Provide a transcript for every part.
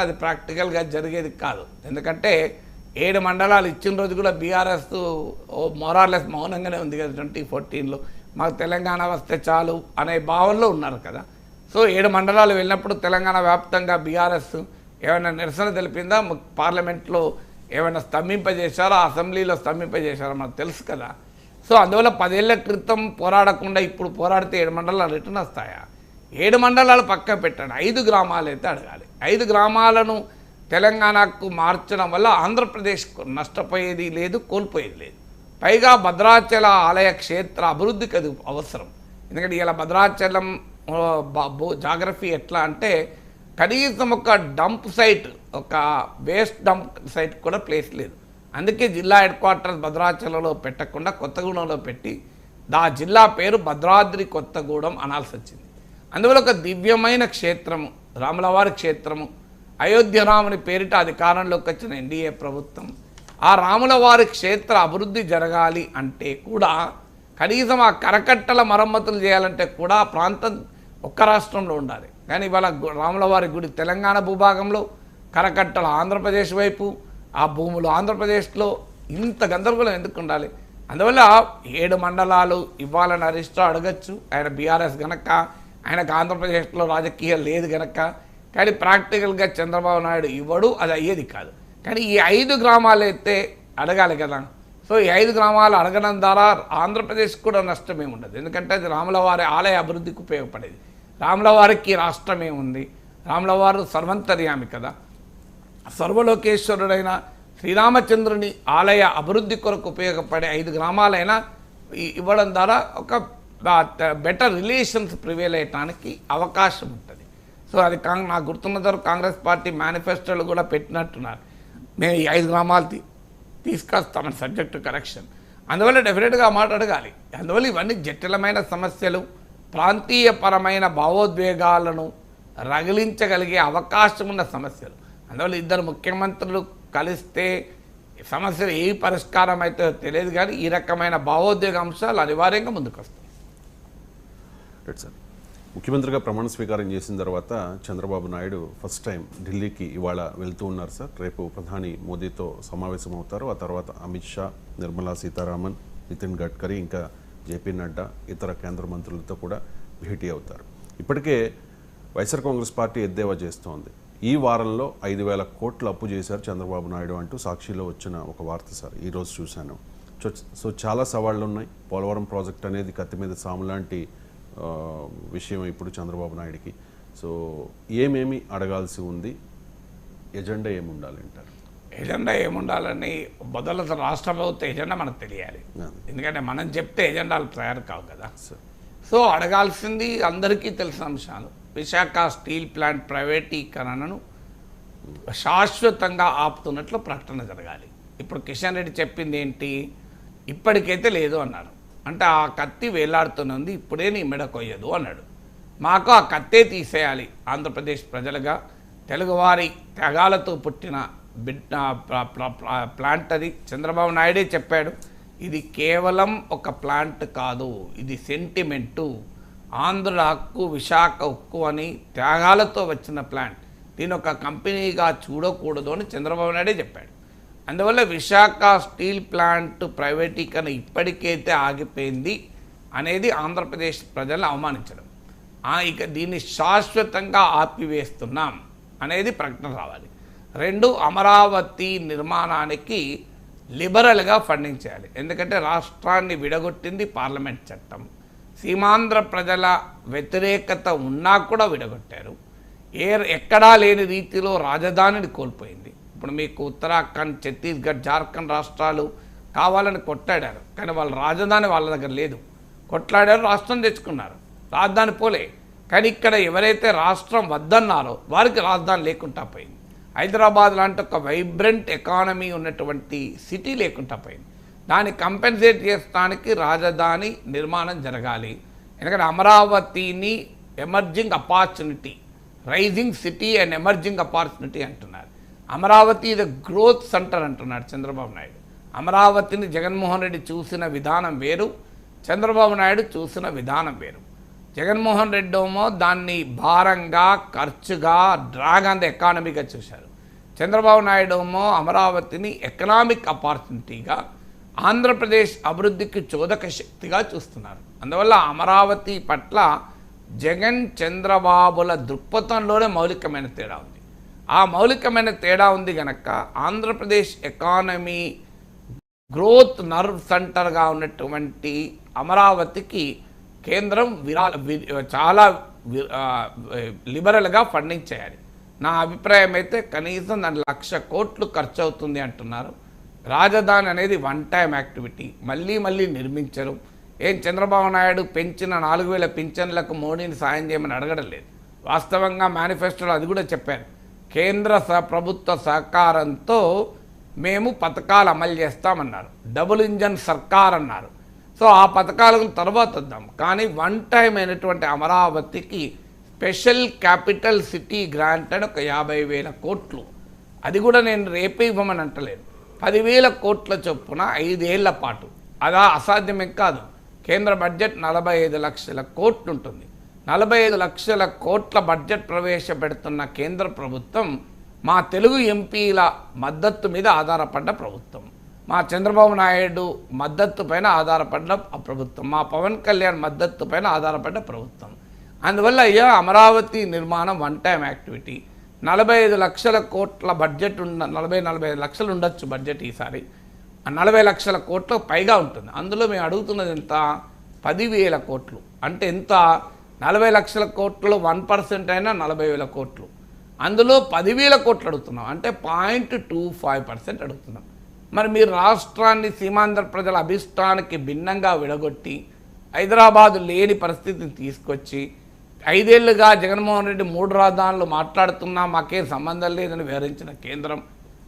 అది ప్రాక్టికల్గా జరిగేది కాదు. ఎందుకంటే 7 మండలాలు ఇచ్చిన రోజు కూడా బీఆర్ఎస్ మోరార్లెస్ మౌనంగానే ఉంది కదా. 2014లో మాకు తెలంగాణ వస్తే చాలు అనే భావనలో ఉన్నారు కదా. సో 7 మండలాలు వెళ్ళినప్పుడు తెలంగాణ వ్యాప్తంగా బీఆర్ఎస్ ఏమైనా నిరసన తెలిపిందా? పార్లమెంట్లో ఏమైనా స్తంభింపజేశారో, అసెంబ్లీలో స్తంభింపజేశారో మనకు తెలుసు కదా. సో అందువల్ల 10 ఏళ్ల క్రితం పోరాడకుండా ఇప్పుడు పోరాడితే 7 మండలాలు రిటర్న్ వస్తాయా? 7 మండలాలు పక్క పెట్టండి, 5 గ్రామాలు అయితే అడగాలి. 5 గ్రామాలను తెలంగాణకు మార్చడం వల్ల ఆంధ్రప్రదేశ్కు నష్టపోయేది లేదు, కోల్పోయేది లేదు. పైగా భద్రాచల ఆలయ క్షేత్ర అభివృద్ధికి అది అవసరం. ఎందుకంటే ఇలా భద్రాచలం జాగ్రఫీ ఎట్లా అంటే కనీసం ఒక డంప్ సైట్, ఒక వేస్ట్ డంప్ సైట్ కూడా ప్లేస్ లేదు. అందుకే జిల్లా హెడ్ క్వార్టర్స్ భద్రాచలంలో పెట్టకుండా కొత్తగూడెంలో పెట్టి ఆ జిల్లా పేరు భద్రాద్రి కొత్తగూడెం అనాల్సి వచ్చింది. అందువల్ల ఒక దివ్యమైన క్షేత్రము, రాములవారి క్షేత్రము, అయోధ్య రాముని పేరిట అధికారంలోకి వచ్చిన ఎన్డీఏ ప్రభుత్వం ఆ రాములవారి క్షేత్ర అభివృద్ధి జరగాలి అంటే కూడా కనీసం ఆ కరకట్టల మరమ్మతులు చేయాలంటే కూడా ఆ ప్రాంతం ఒక్క రాష్ట్రంలో ఉండాలి. కానీ ఇవాళ రాములవారి గుడి తెలంగాణ భూభాగంలో, కరకట్టల ఆంధ్రప్రదేశ్ వైపు, ఆ భూములు ఆంధ్రప్రదేశ్లో, ఇంత గందరగోళం ఎందుకు ఉండాలి? అందువల్ల 7 మండలాలు ఇవ్వాలని హరీష్ రావు అడగచ్చు. ఆయన బీఆర్ఎస్ గనక, ఆయనకు ఆంధ్రప్రదేశ్లో రాజకీయం లేదు గనక. కానీ ప్రాక్టికల్గా చంద్రబాబు నాయుడు ఇవ్వడు, అది అయ్యేది కాదు. కానీ ఈ 5 గ్రామాలు అయితే అడగాలి కదా. సో ఈ 5 గ్రామాలు అడగడం ద్వారా ఆంధ్రప్రదేశ్ కూడా నష్టమే ఉండదు. ఎందుకంటే అది రాములవారి ఆలయ అభివృద్ధికి ఉపయోగపడేది. రాములవారికి రాష్ట్రమే ఉంది, రాములవారు సర్వంతర్యామి కదా. సర్వలోకేశ్వరుడైన శ్రీరామచంద్రుని ఆలయ అభివృద్ధి కొరకు ఉపయోగపడే 5 గ్రామాలైనా ఇవ్వడం ద్వారా ఒక బెటర్ రిలేషన్స్ ప్రివేల్ అయ్యటానికి అవకాశం ఉంటుంది. సో అది నాకు గుర్తున్నంత వరకు కాంగ్రెస్ పార్టీ మేనిఫెస్టోలు కూడా పెట్టినట్టున్నారు, మేము ఈ 5 గ్రామాలు తీసుకొస్తామని, సబ్జెక్టు కరెక్షన్. అందువల్ల డెఫినెట్గా ఆ మాట అడగాలి. అందువల్ల ఇవన్నీ జటిలమైన సమస్యలు, ప్రాంతీయపరమైన భావోద్వేగాలను రగిలించగలిగే అవకాశం ఉన్న సమస్యలు. అందువల్ల 2 ముఖ్యమంత్రులు కలిస్తే సమస్యలు ఏ పరిష్కారం అయితే తెలియదు, కానీ ఈ రకమైన భావోద్వేగ అంశాలు అనివార్యంగా ముందుకు వస్తాయి. రైట్ సార్, ముఖ్యమంత్రిగా ప్రమాణ స్వీకారం చేసిన తర్వాత చంద్రబాబు నాయుడు ఫస్ట్ టైం ఢిల్లీకి ఇవాళ వెళ్తూ ఉన్నారు సార్. రేపు ప్రధాని మోదీతో సమావేశం అవుతారు. ఆ తర్వాత అమిత్ షా, నిర్మలా సీతారామన్, నితిన్ గడ్కరీ, ఇంకా జేపీ నడ్డా, ఇతర కేంద్ర మంత్రులతో కూడా భేటీ అవుతారు. ఇప్పటికే వైఎస్ఆర్ కాంగ్రెస్ పార్టీ ఎద్దేవా చేస్తోంది, ఈ వారంలో 5,000 కోట్లు అప్పు చేశారు చంద్రబాబు నాయుడు అంటూ సాక్షిలో వచ్చిన ఒక వార్త సార్, ఈరోజు చూశాను. సో చాలా సవాళ్ళు ఉన్నాయి. పోలవరం ప్రాజెక్ట్ అనేది కత్తి మీద సాము లాంటి విషయం ఇప్పుడు చంద్రబాబు నాయుడికి. సో ఏమేమి అడగాల్సి ఉంది, ఎజెండా ఏముండాలంటారు? ఎజెండా ఏముండాలని మొదలు రాష్ట్ర ప్రభుత్వ ఎజెండా మనకు తెలియాలి. ఎందుకంటే మనం చెప్తే ఎజెండాలు తయారు కావు కదా. సో అడగాల్సింది అందరికీ తెలిసిన అంశాలు. విశాఖ స్టీల్ ప్లాంట్ ప్రైవేటీకరణను శాశ్వతంగా ఆపుతున్నట్లు ప్రకటన జరగాలి. ఇప్పుడు కిషన్ రెడ్డి చెప్పింది ఏంటి, ఇప్పటికైతే లేదు అన్నారు. అంటే ఆ కత్తి వేలాడుతున్నది, ఇప్పుడే నీ మెడ కొయ్యదు అన్నాడు. మాకు ఆ కత్తే తీసేయాలి. ఆంధ్రప్రదేశ్ ప్రజలుగా తెలుగువారి త్యాగాలతో పుట్టిన ప్లాంట్ అది. చంద్రబాబు నాయుడే చెప్పాడు, ఇది కేవలం ఒక ప్లాంట్ కాదు, ఇది సెంటిమెంటు, ఆంధ్రుల హక్కు, విశాఖ ఉక్కు అని త్యాగాలతో వచ్చిన ప్లాంట్, దీని ఒక కంపెనీగా చూడకూడదు అని చంద్రబాబు నాయుడే చెప్పాడు. అందువల్ల విశాఖ స్టీల్ ప్లాంట్ ప్రైవేటీకరణ ఇప్పటికైతే ఆగిపోయింది అనేది ఆంధ్రప్రదేశ్ ప్రజలను అవమానించడం. ఇక దీన్ని శాశ్వతంగా ఆపివేస్తున్నాం అనేది ప్రకటన రావాలి. 2, అమరావతి నిర్మాణానికి లిబరల్గా ఫండింగ్ చేయాలి. ఎందుకంటే రాష్ట్రాన్ని విడగొట్టింది పార్లమెంట్ చట్టం. సీమాంధ్ర ప్రజల వ్యతిరేకత ఉన్నా కూడా విడగొట్టారు. ఎక్కడా లేని రీతిలో రాజధానిని కోల్పోయింది. ఇప్పుడు మీకు ఉత్తరాఖండ్, ఛత్తీస్గఢ్, జార్ఖండ్ రాష్ట్రాలు కావాలని కొట్లాడారు, కానీ వాళ్ళ రాజధాని వాళ్ళ దగ్గర లేదు. కొట్లాడారు, రాష్ట్రం తెచ్చుకున్నారు, రాజధాని పోలే. కానీ ఇక్కడ ఎవరైతే రాష్ట్రం వద్దన్నారో వారికి రాజధాని లేకుండా పోయింది. హైదరాబాద్ లాంటి ఒక వైబ్రెంట్ ఎకానమీ ఉన్నటువంటి సిటీ లేకుండా పోయింది. దాన్ని కంపెన్సేట్ చేయడానికి రాజధాని నిర్మాణం జరగాలి. ఎందుకంటే అమరావతిని emerging opportunity, rising city and emerging opportunity అంటున్నారు. అమరావతి ఇది గ్రోత్ సెంటర్ అంటున్నాడు చంద్రబాబు నాయుడు. అమరావతిని జగన్మోహన్ రెడ్డి చూసిన విధానం వేరు, చంద్రబాబు నాయుడు చూసిన విధానం వేరు. జగన్మోహన్ రెడ్డి ఏమో దాన్ని భారంగా, ఖర్చుగా, డ్రాగ్ ఆన్ ద ఎకానమీగా చూశారు. చంద్రబాబు నాయుడు ఏమో అమరావతిని ఎకనామిక్ ఆపర్చునిటీగా, ఆంధ్రప్రదేశ్ అభివృద్ధికి చోదక శక్తిగా చూస్తున్నారు. అందువల్ల అమరావతి పట్ల జగన్, చంద్రబాబుల దృక్పథంలోనే మౌలికమైన తేడా ఉంది. ఆ మౌలికమైన తేడా ఉంది కనుక ఆంధ్రప్రదేశ్ ఎకానమీ గ్రోత్ నర్వ్ సెంటర్గా ఉన్నటువంటి అమరావతికి కేంద్రం చాలా లిబరల్గా ఫండింగ్ చేయాలి. నా అభిప్రాయం అయితే కనీసం దాని 1,00,000 కోట్లు ఖర్చు అవుతుంది అంటున్నారు. రాజధాని అనేది వన్ టైం యాక్టివిటీ, మళ్ళీ నిర్మించరు. ఏం చంద్రబాబు నాయుడు పెంచిన 4,000 పింఛన్లకు మోడీని సాయం చేయమని అడగడం లేదు. వాస్తవంగా మేనిఫెస్టోలో అది కూడా చెప్పారు. కేంద్ర ప్రభుత్వ సహకారంతో మేము పథకాలు అమలు చేస్తామన్నారు. డబుల్ ఇంజన్ సర్కార్ అన్నారు. సో ఆ పథకాలకు తర్వాత వద్దాం. కానీ వన్ టైం అయినటువంటి అమరావతికి స్పెషల్ క్యాపిటల్ సిటీ గ్రాంట్ అని ఒక 50,000 కోట్లు, అది కూడా నేను రేపే ఇవ్వమని అంటలేదు, 10,000 కోట్ల చొప్పున 5 ఏళ్ల పాటు. అదా అసాధ్యమే కాదు. కేంద్ర బడ్జెట్ 45 లక్షల కోట్లు ఉంటుంది. 45 లక్షల కోట్ల బడ్జెట్ ప్రవేశపెడుతున్న కేంద్ర ప్రభుత్వం మా తెలుగు ఎంపీల మద్దతు మీద ఆధారపడ్డ ప్రభుత్వం, మా చంద్రబాబు నాయుడు మద్దతు పైన ఆధారపడ్డ ప్రభుత్వం, మా పవన్ కళ్యాణ్ మద్దతు పైన ఆధారపడ్డ ప్రభుత్వం. అందువల్ల అమరావతి నిర్మాణం వన్ టైం యాక్టివిటీ. 45 లక్షల కోట్ల బడ్జెట్ 45 లక్షలు ఉండొచ్చు బడ్జెట్ ఈసారి. 40 లక్షల కోట్ల పైగా ఉంటుంది. అందులో మేము అడుగుతున్నది ఎంత? 10,000 కోట్లు. అంటే ఎంత? 40 లక్షల కోట్లు 1% అయినా 40,000 కోట్లు. అందులో 10,000 కోట్లు అడుగుతున్నాం, అంటే 0.25% అడుగుతున్నాం. మరి మీరు రాష్ట్రాన్ని సీమాంధ్ర ప్రజల అభిష్టానికి భిన్నంగా విడగొట్టి హైదరాబాదు లేని పరిస్థితిని తీసుకొచ్చి 5 ఏళ్లుగా జగన్మోహన్ రెడ్డి 3 రాజధానులు మాట్లాడుతున్నా మాకేం సంబంధం లేదని వివరించిన కేంద్రం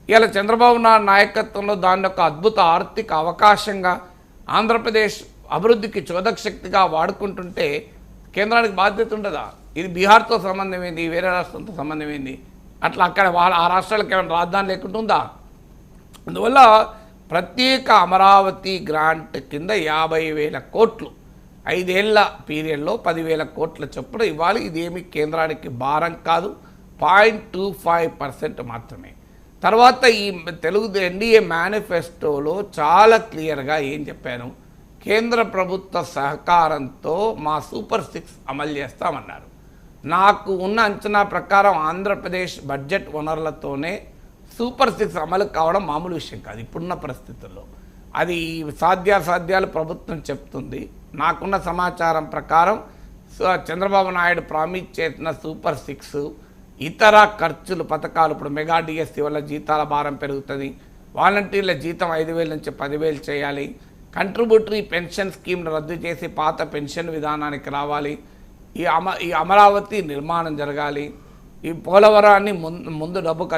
ఇలా చంద్రబాబు నాయుడు నాయకత్వంలో దాని యొక్క అద్భుత ఆర్థిక అవకాశంగా ఆంధ్రప్రదేశ్ అభివృద్ధికి చోదక శక్తిగా వాడుకుంటుంటే కేంద్రానికి బాధ్యత ఉండదా? ఇది బీహార్తో సంబంధం ఏంది, వేరే రాష్ట్రంతో సంబంధం ఏంది? అట్లా అక్కడ ఆ రాష్ట్రాలకు ఏమైనా రాజధాని లేకుంటుందా? అందువల్ల ప్రత్యేక అమరావతి గ్రాంట్ కింద 50,000 కోట్లు 5 ఏళ్ల పీరియడ్లో 10,000 కోట్ల చొప్పున ఇవ్వాలి. ఇదేమి కేంద్రానికి భారం కాదు, 0.25% మాత్రమే. తర్వాత ఈ తెలుగు ఎన్డీఏ మేనిఫెస్టోలో చాలా క్లియర్గా ఏం చెప్పాను? కేంద్ర ప్రభుత్వ సహకారంతో మా సూపర్ 6 అమలు చేస్తామన్నారు. నాకు ఉన్న అంచనా ప్రకారం ఆంధ్రప్రదేశ్ బడ్జెట్ వనరులతోనే సూపర్ 6 అమలు కావడం మామూలు విషయం కాదు ఇప్పుడున్న పరిస్థితుల్లో. అది సాధ్యాలు ప్రభుత్వం చెప్తుంది. నాకున్న సమాచారం ప్రకారం చంద్రబాబు నాయుడు ప్రామిస్ చేసిన సూపర్ 6 ఇతర ఖర్చులు పథకాలు, ఇప్పుడు మెగా డిఎస్సీ వల్ల జీతాల భారం పెరుగుతుంది, వాలంటీర్ల జీతం 5,000 నుంచి 10,000 చేయాలి, కంట్రిబ్యూటరీ పెన్షన్ స్కీమ్ను రద్దు చేసి పాత పెన్షన్ విధానానికి రావాలి, ఈ అమరావతి నిర్మాణం జరగాలి, ఈ పోలవరాన్ని ముందు డబ్బు